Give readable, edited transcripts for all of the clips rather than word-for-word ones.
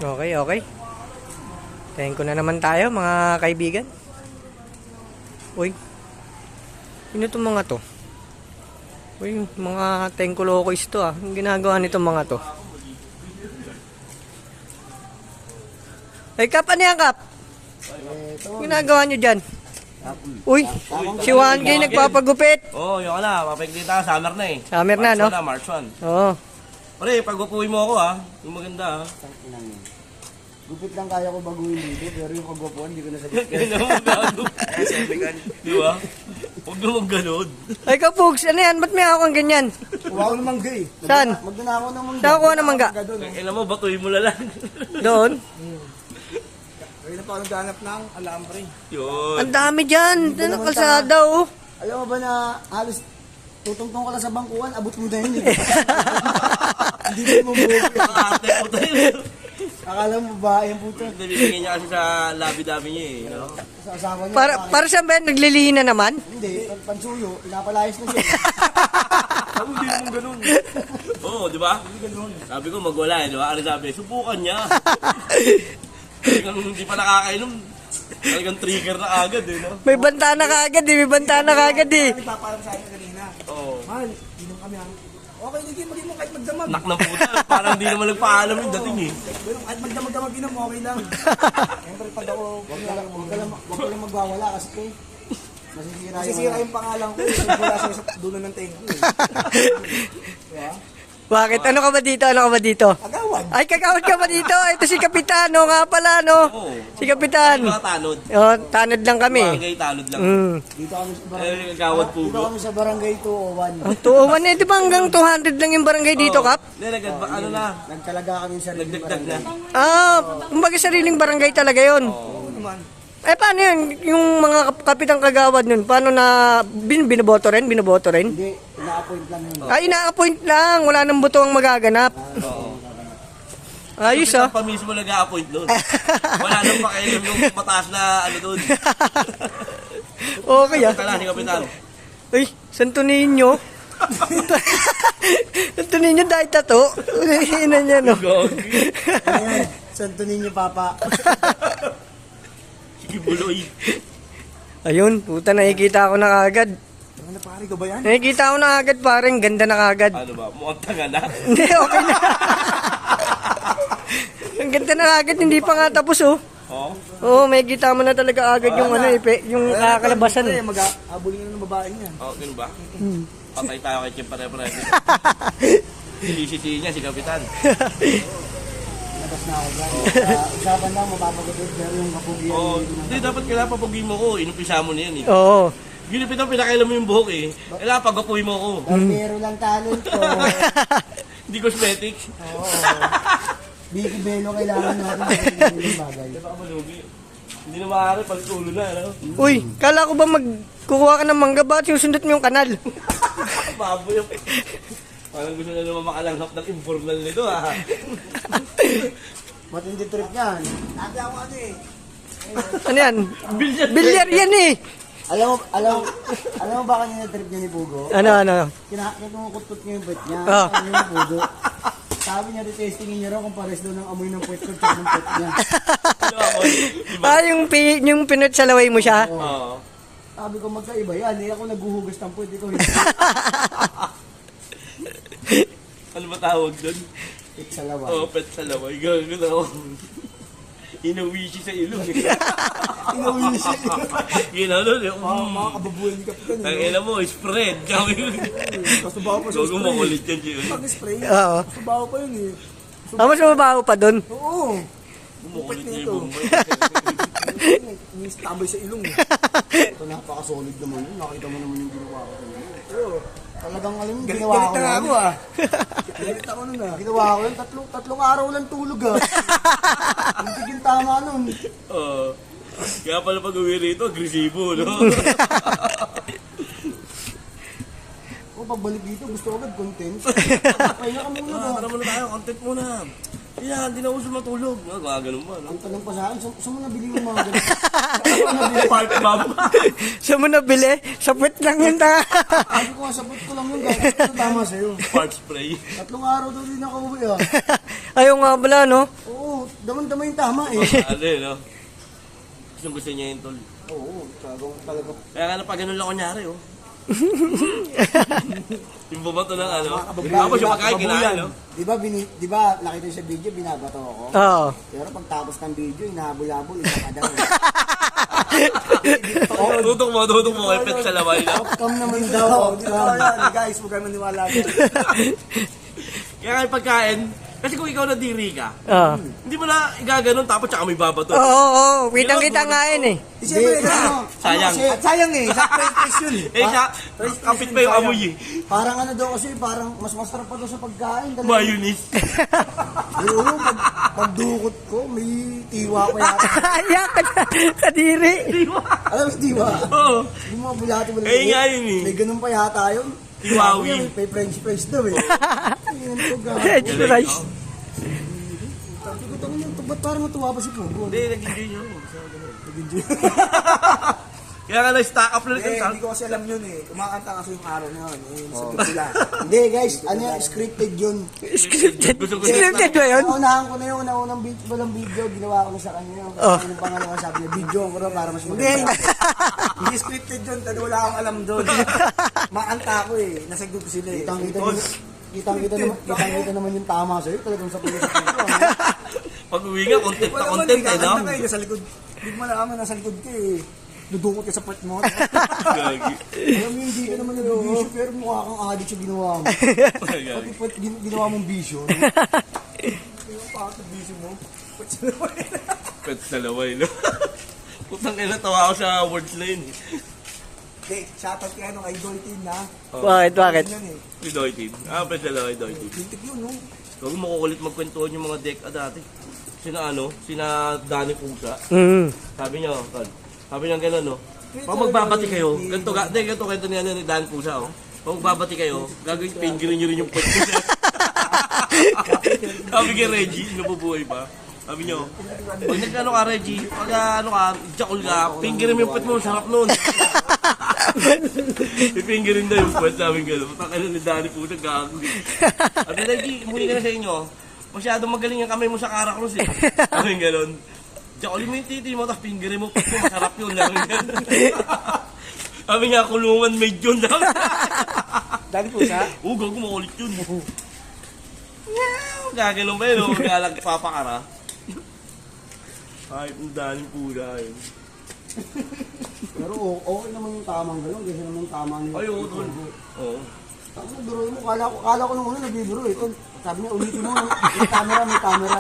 Okay, okay. Tayin ko na naman tayo, mga kaibigan. Uy. Sino itong mga to? Uy, mga tengkolokis to ah. Ang ginagawa nitong mga to. Ay, Kap, ano yan, Kap? Ginagawa nyo dyan? Uy, si 1K nagpapagupit. Oo, yun ka na. Mapagkita ka, summer na eh. Summer na, no? March 1. Oo. Pare, pag-upuin mo ako ha. Yung maganda ha. Gupit lang kaya ko baguhin dito, pero yung pagwapuan, hindi ko na sagot. Kaya naman gago. Di ba? Huwag naman ganun. Ay, Kapugs, ano yan? Ba't may ako kang ganyan? Wow naman gay. Saan? Magdanako ng mangga. Saan kuha ng mangga? Kailan mo, batuhin mo na lang. Doon? Kaya na pa ako naghanap ng alambre. Yun. Ang dami dyan. Ano kalsada, oh. Alam mo ba na halos tutungtong ka lang sa bangkuhan, abot mo na yun eh. Hindi mo mabuhay. Ate po tayo. Akala mo ba, yung puto. Nabibigyan niya kasi sa labi-dabi niya eh. No? Sa asawa niya. Para saan ba yan? Naglilihi na naman? Hindi, pansuyo, pinapalayas na siya. Hindi mo ganun. Oo, di ba? Sabi ko magwala eh, di ba? Ano sabi? Subukan niya. Talagang hindi pa nakakainom. Talagang trigger na agad eh, no? May banta na kaagad eh. May banta na kaagad eh. Nagpapalam sa akin kanina. Oo. Man, inom kami ang... Okay, hindi mo kahit magdamag. Nak ng puta. Parang hindi naman nagpaalam yung dating eh. Pero kahit magdamag inom, okay lang. Siyempre pag ako, wag ka lang magwawala kasi masisira yung pangalan ko. Wala siya sa dulo ng tengo eh. Diba? Bakit? Ano ka ba dito? Ano ka ba dito? Agawad. Ay, kagawad ka ba dito? Ito si Kapitan, no? Nga pala, no? Oo. Si Kapitan. Mga tanod. Oh, tanod lang kami. Barangay tanod lang. Dito kami sa Eh, gawad Dito pugo. kami sa barangay 201. Ang tuuman eh. Di ba hanggang 200 lang yung barangay dito, Kap? Ano na? Nagtalaga kami sa sariling Nagdagdag na. barangay. Ah, kumbaga sariling barangay talaga yon. Oo naman. Eh, paano yun? Yung mga kapitang kagawad nun, paano na binoboto rin? Binoboto rin? Hindi, ina-appoint lang yun. Ay, ina-appoint lang. Wala nang boto ang magaganap. Oo. Ayos, ah. Pa mismo nag-a-appoint doon. Wala nang pakialam yung mataas na ano doon. Okay, ah. Kala ni Kapitan. Uy, Santo Niño. Santo Niño dahil tato. Ina niya, no? Ayan, Santo Niño Papa. Sige, buloy. Ayun, puta, nakikita ko na kagad. Ano pare ko ba yan? Nakikita ko na kagad, parang ganda na kagad. Ano ba? Mukhang tanga na. Hindi, okay na. Ang ganda na kagad, hindi pa nga tapos, oh. Oo. Oo, may kita mo na talaga agad yung ano, yung kakalabasan. Eh, mag-aabulin na ng babae niya. Oo, ganun ba? Patay tayo kay Kim pare-pare. Sinisisi niya si Kapitan. Labas na ako dyan. Usapan lang, mapapagod pero yung kapugian. Oo. Hindi, dapat kailangan papagawin mo ko. Inumpisa mo na yan eh. Oo. Ginipit ang pinakailan mo yung buhok eh. Kailangan pag-apuin mo ko. Barbero lang talent ko. Hindi cosmetics. Oo. Biki Belo kailangan natin yung bagay. Hindi pa malugi. Hindi na maaari pag ulo na, ano? Uy, kala ko ba magkukuha ka ng mangga, bakit susundot mo yung kanal? Baboy yung... Parang gusto na naman makalanghap ng informal nito ah. Matindi trip yan. Dati ako ano eh. Ano yan? Bilyar. Bilyar yan eh. Alam mo ba kanina trip niya ni Pugo? Ano? Kinukutput niya yung puwet niya. Ah. Ano yung Pugo? Sabi niya, retestingin niya raw kung pares daw ng amoy ng puwet ko at ng puwet niya. Ah, yung pinot sa laway mo siya? Oo. Sabi ko, magkaiba yan. Eh, ako naghuhugas ng puwet. Ikaw hindi. Ano ba tawag doon? It's sa lawa. Oo, pet sa laway. Gagawin ako. Inawishi sa ilong. Inawin siya. Ginano, Mga kababuhay ni Kapitan. ang ina mo, spread. Kami. Kasabaho pa sa Gago spray. makulit yan, Gio. Pag-spray. Oo. Kasabaho pa yun eh. Ah, mas mabaho pa dun. Oo. Makulit niya nito. yung bumbay. Tambay sa ilong eh. Ito napaka-solid naman yun. Nakita mo naman yung ginawa ko. Oo. Talagang alam mo, ginawa ko Galit na ako ah. Galit ako nun ah. Ginawa ko yun. Tatlong araw lang tulog ah. Hindi tigil tama nun. Oo. Kaya pala pag uwi rito, agresibo, no? O pagbalik dito, gusto ko agad content. Pahinga ka muna ba? Tara muna tayo, content muna. Yan, hindi na uso matulog. Ganun ba, no? Ang tanong pa sa akin, saan mo nabili yung mga ganun? Park bomb. Saan mo nabili? Sa puwet lang yun ta. Sabi ko nga, sabot ko lang yung gano'n. Ito tama sa'yo. Park spray. 3 araw daw din nakauwi ah. Ayaw nga pala, no? Oo, Daman-dama yung tama eh. Ano yun, no? Gusto niya yun, tol. Oo, talagang. Kaya nga na pag ganun lang kunyari, oh. Yung bumato ng ano. Kapag- Tapos yung pagkain, kababuyan. kinain, no? Di ba, nakita niyo sa video, binabato ako. Oo. Pero pagtapos ng video, hinahabol-habol, isa ka daw. Tutok mo, kay pet sa lamay na. Outcome naman daw. Outcome. Guys, huwag kayo maniwala dyan. Kaya nga yung pagkain, kasi kung ikaw nadiri ka, Oo. hindi mo na igaganon tapos tsaka may babato. Oo, oo. Kitang-kita nga yun eh. Siyempre, Sayang. Sayang eh. Sa price yun eh. Eh siya, kapit pa yung amoy eh. Parang ano daw kasi, parang mas masarap pa daw sa pagkain. Mayonnaise. Oo, pagdukot ko, may tiwa pa yata. Ayak ka na. Kadiri. Alam mo, tiwa? Oo. Yung mga bulati mo Eh nga yun eh. May ganun pa yata yun. Tiwawi. May french fries daw eh. Ayun, ito gago. French fries. Ba't parang natuwa pa si Pugo? Hindi, nag-enjoy nyo. Kaya nga na-stock up na rin. Hindi ko kasi alam yun eh. Kumakanta kasi yung araw na yun. Sa sila. Hindi guys, ano yan, scripted yun. Scripted. Gusto ko Scripted ba yun? Naunahan ko na yung unang video, ginawa ko na sa kanya. Oh. Yung pangalawa sabi niya, video ko na para mas maganda. Hindi scripted yun, kasi wala akong alam doon. Makanta ko eh, nasa group sila eh. Kitang-kita naman yung tama sa'yo, talagang sa pulis. Pag uwi nga, content na content eh, no? Nasa likod, hindi mo malaman, nasa likod ka eh. Dudukot ka sa part mo. Gagi. Alam mo, hindi ka naman nag-bisyo, pero mukha kang addict sa ginawa mo. Gagi. Pati ginawa mong bisyo. Yung pakatag bisyo mo. Pet sa laway, no? Putang ina, tawa ako sa words na yun. Hindi, shoutout kay kay Doltin na. Bakit? Yun eh. Yung Doitin. Pet sa laway, Doitin. Tintik yun, no? Huwag mo makukulit magkwentuhan yung mga deka dati. Sina Danny Pusa. Sabi niya, sabi niya gano'n, no? Pag magbabati kayo, ganito niya ni Dan Pusa, oh. Pag magbabati kayo, gagawin, pingirin nyo rin yung pwet ko. Sabi kay Reggie, nabubuhay pa. Sabi niyo, pag nagkano ka, Reggie, pag jakol ka, pingirin mo yung pwet mo, sarap nun. Pipingirin na yung pwet, sabi gano'n. Takala ni Danny Pusa, gagawin. Sabi, Reggie, muli ka na sa inyo. Masyadong magaling yung kamay mo sa Caracross eh. Sabi gano'n. Jakoli mo yung titi mo, tapos pingirin mo, pwet mo, masarap yun. Sabi nga, kulungan may John. Dali po sa? Oo, gago makulit yun. Gaganon ba yun, o? Galag papakara. Kahit ang daling pula yun. Pero okay naman yung tamang gano'n, kasi naman tama niya. Ay, oo, tol. Oo. Tapos nagduro mo, kala ko nung una nagbibiro eh. Sabi niya, ulitin mo, may camera.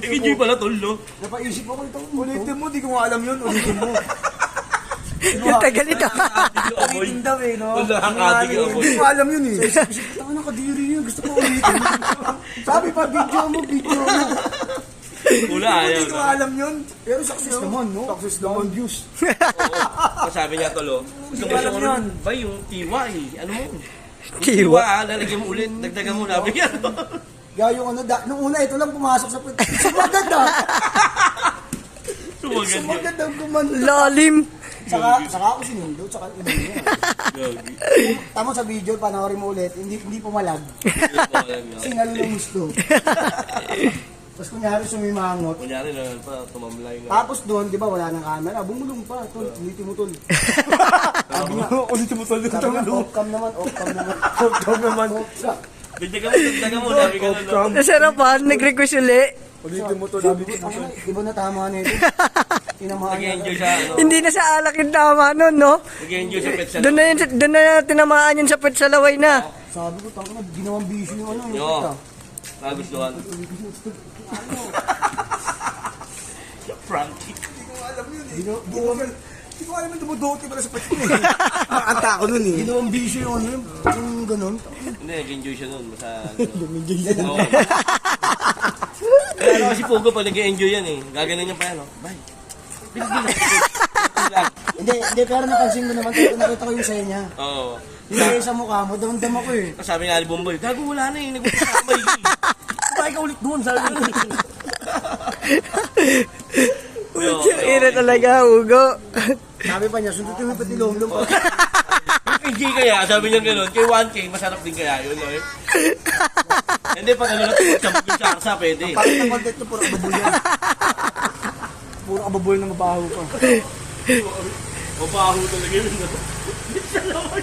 Enjoy pala, tol, no? Napaisip ako ito. Ulitin mo, di ko nga alam yun, ulitin mo. Yung tagal ito. Ulitin daw eh, no? Wala kang ating amoy. Hindi ko alam yun eh. Isip ko, nakadiri yun, gusto ko ulitin. Sabi pa, video mo. Wala, ayaw. Hindi ko alam yun. Pero success naman, no? Success naman, views. Oo. Sabi niya, tol, oh. Hindi ko alam yun. Ba yung tiwa eh? Ano mo? Yung Kiwa. lalagyan mo ulit. Dagdagan mo, sabi niya. Gaya yung ano, nung una ito lang pumasok sa pwede. Sumagad ah! Sumagad niya. Sumagad ang gumanda. Lalim. Saka ako sinundo, saka iba niya. Gagi. Tama sa video, panoorin mo ulit, hindi pumalag. Sinalo ng gusto. Tapos kunyari sumimangot. Kunyari na pa, tumamlay nga. Tapos doon, di ba, wala nang camera. Bumulong pa. Tol, ulitin mo, tol. Sabi nga, Ulitin mo, tol. sabi nga, off-cam naman. Off-cam naman. Dagdagan mo, sabi ka na, no? Nasarapan. Nag-request uli. Ulitin mo, tol. Sabi ko, di ba natama na ito? Tinamaan niya. Nag-enjoy siya, ano? Hindi na sa alak yung tama nun, no? Nag-enjoy sa pet sa Doon na tinamaan yun sa pet sa laway na. Sabi ko, tangina, ginawang bisyo yung ano. Yo. Yung pita. Nagustuhan. Frankie. Hindi ko alam yung dumudote pala sa pati ko eh. Anta ako nun eh. Ginawang bisyo yung ano yung ganun. Hindi, nag-enjoy siya nun. Basta, Oo. Kaya kasi Pogo pa nag-enjoy yan eh. Gaganon niya pa yan, oh. Bye. Bilag. Hindi, pero napansin ko naman, nakita ko yung saya niya. Oo. Hindi sa mukha mo, damdam ako eh. Sabi nga ni Bomboy, gago wala na eh. Nag-usapay eh. Kumain ka ulit doon, sabi ko. Ina talaga, Ugo. Sabi pa niya, sundutin mo pati lom-lom pa. Kay G kaya, sabi niya gano'n, kay 1K, masarap din kaya yun, no? Hindi, pag ano na sabog yung sarsa, pwede. Bakit ang content nyo, puro kababul yan. Puro kababul na mabaho pa. Mabaho talaga yun. Hindi siya naman.